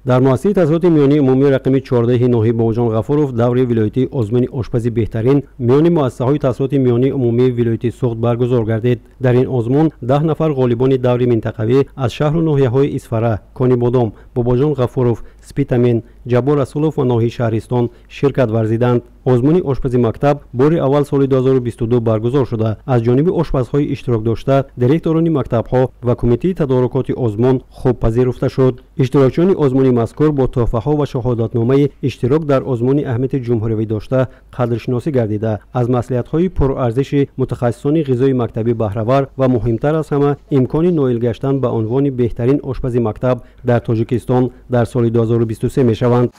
در مؤسسه تحصیلات میانی عمومی رقم 14 ناحیه باجان غفورов دوره ولایتی آزمون آشپزی بهترین میان مؤسسه‌های تحصیلات میانی عمومی ولایت سوخت برگزار گردید. در این آزمون 10 نفر غالبان دوره منطقوی از شهر و ناحیه‌های اسفره، کنیبادام، باباجان غفورov، سپیتامین، جبار رسولوف و ناحیه شهرستان شرکت ورزیدند. آزمون آشپزی مکتب بار اول سال 2022 برگزار شده. از جانب آشپزهای اشتراک داشته، دیرکتوران مکتب‌ها و کمیته تدارکات آزمون خوب پذیرفته شد. اشتراکچیان آزمون مذکور با تحفه‌ها و شهادتنامه اشتراک در آزمون اهمیت جمهوری داشته قدرشناسی گردیده. از مصلحت‌های پرارزش متخصصان غذای مکتبی بهره‌ور و مهمتر از همه امکان نائل گشتن به عنوان بهترین آشپز مکتب در تاجیکستان در سال 2023 می‌شوند.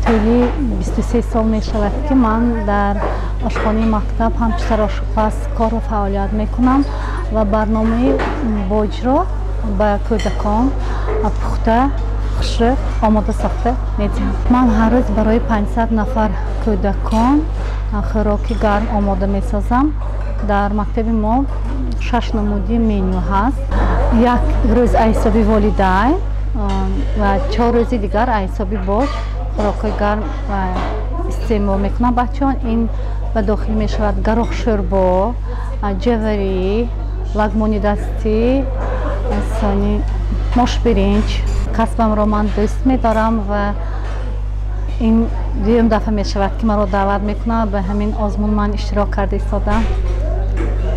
طولی 23 سال می شود که من در آشپزخانه مکتب همچنین آشپز کار و فعالیت می کنم و برنامه باجرا به کودکان پخته خشک آماده ساخته می دهم. من هر روز برای 500 نفر کودکان خوراک گرم آماده می سازم. در مکتب ما 6 نمودی منیو هست. یک روز حسابی والدین و 4 روز دیگر حسابی باج خوراک گرم و استعمال میکنم. بچه‌ها این به داخل می شود گروه شوربا، جوری، لغمانی دستی، ثانی ماش برنج. کسبم را من دوست می‌دارم و این دوم دفعه می شود که من را دعوت میکنم به همین آزمون من اشتراک کرده ایستادم.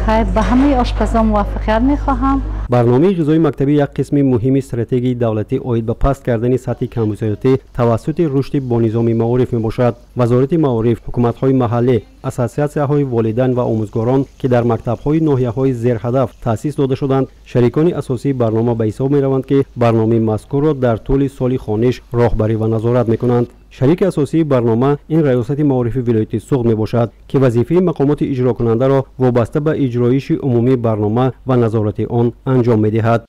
خیر به همه آشپزان موفقیت می‌خواهم. برنامه غذایی مکتبی یک قسم مهم استراتژی دولتی عاید به پست کردن سطح کم‌وظیفتی توسط رشد با نظام معارف میباشد. وزارت معارف، حکومت‌های محلی، اساسیاسی‌های والدین و آموزگاران که در مکتب‌های ناحیه‌های زیر هدف تأسیس داده شدند، شریکان اساسی برنامه به حساب می‌روند که برنامه مذکور را در طول سال خوانش راهبری و نظارت می‌کنند. شریک اساسی برنامه این ریاست معارف ولایت سوخت می باشد که وظیفه مقامات اجرا کننده را وابسته به اجرایش عمومی برنامه و نظارت آن انجام می دهد.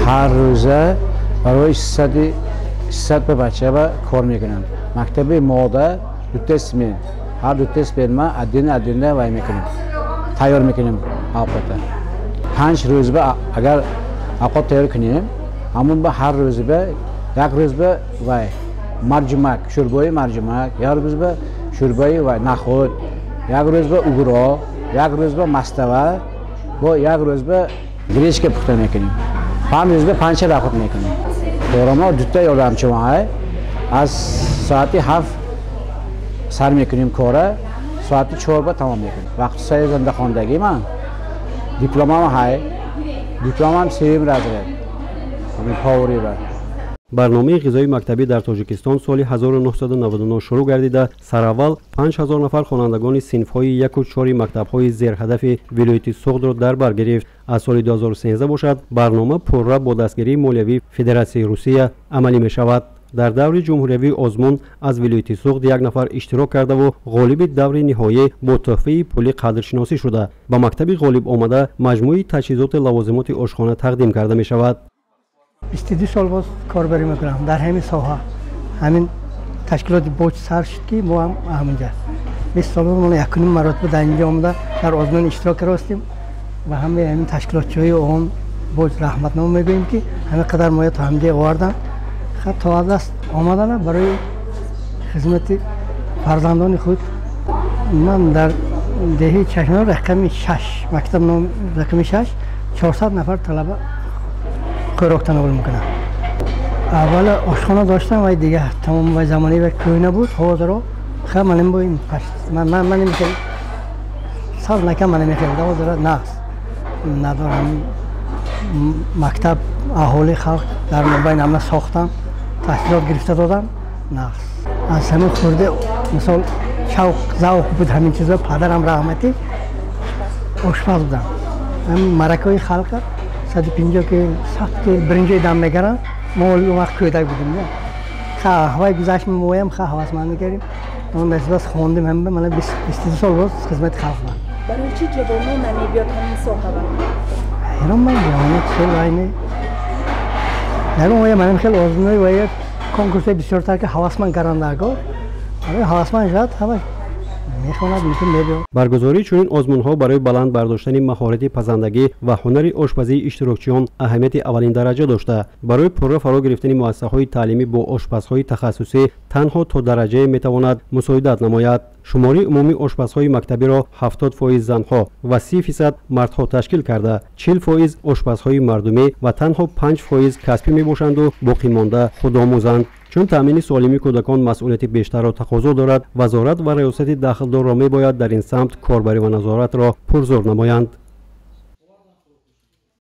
هر روز برای 300 بچه با کار میکنم. مکتب ماده دو تست می هر دو تست ما ادینه وای میکنیم. تیار میکنیم آپاتا. 5 روز با اگر آپاتا تیار کنیم، همون با هر روز با یک روز با وای مرجمک، شوربای مرجمک، یک روز به شوربای و نخود، یک روز به اوگرا، یک روز به مستوه، با یک روز به گریشک پخته میکنیم. 5 روز به 5 رخت میکنیم. ما دو تا یادمچی های از ساعت 7 سر میکنیم کاره، ساعت 4 به تمام میکنیم. وقت سه زنده خواندگی من دیپلمم های، دیپلمم سوم رزرد. همین پاوری بر. برنامه غذایی مکتبی در تاجیکستان سال 1999 شروع گردیده سراول 5000 نفر خوانندگان صنف‌های 1 و 4 مکتب‌های زیر هدف ولایت سوخت را در بر گرفت. از سال 2013 باشد برنامه پررا با دستگیری مالیوی فدراسیون روسیه عملی می شود. در دور جمهوری آزمون از ولایت سوخت 1 نفر اشتراک کرده و غالب دور نهایی با تحفه پولی قدرشناسی شده. به مکتب غالب آمده مجموعه تجهیزات لوازمات آشخانه تقدیم کرده می شود. 22 سال باز کاربری میکنم در همین ساحه. همین تشکیلات بوج سر شد که ما هم همینجا 20 سال ما یکونیم مراتب در اینجا آمده در آزمون اشتراک کردیم و همین تشکیلاتچی اون بوج رحمتنامه میگوییم که همه قدر ما تا همینجا آوردن. خب تا از دست آمدن برای خدمت فرزندان خود. من در دهه چشمه رقم 6 مکتب نام رقم 6 400 نفر طلبه خوراک تناول میکنم. اول آشخانه داشتم و دیگه تمام و زمانی و کوینه بود. حاضر رو خب من بایم من نمیکنم سال نکم من نمیکنم حاضر نه ندارم. مکتب اهالی خلق در مبین همه ساختم تحصیلات گرفته دادم نه از همین خورده مثال شوق ذوق بود همین چیزا. پدرم رحمتی آشپز بودم. همین مرکه خلق 150 که 100 که برنج دم میگرن ما اون وقت کودک بودیم. نه خا هوای گذشت می‌مویم خا هواسمند می‌کردیم. من بس خوندم هم من 22 سال باز خدمت خلق بودم. برای چی جوانی نمیاد همین ساحه با؟ ایران من جوانی چه وینه نگم من خیلی آزمونی و یک کنکورس بسیار تر که هواسمند کردن درگاه. آره هواسمند شد همه میخواند میتون میبینم. برگزاری چنین آزمون‌ها برای بلند برداشتن مهارت پزندگی و هنر آشپزی اشتراکچیان اهمیت اولین درجه داشته. برای پوره فرا گرفتن مؤسسه‌های تعلیمی با آشپزهای تخصصی تنها تا درجه میتواند مساعدت نماید. شماری عمومی آشپزهای مکتبی را 70% زنها و 30% مردها تشکیل کرده، 40% آشپزهای مردمی و تنها 5% کسبی میباشند و باقی مانده خودآموزند. چون تامین سالمی کودکان مسئولیت بیشتر را تقاضا دارد، وزارت و ریاست داخلدار را میباید در این سمت کاربری و نظارت را پرزور نمایند.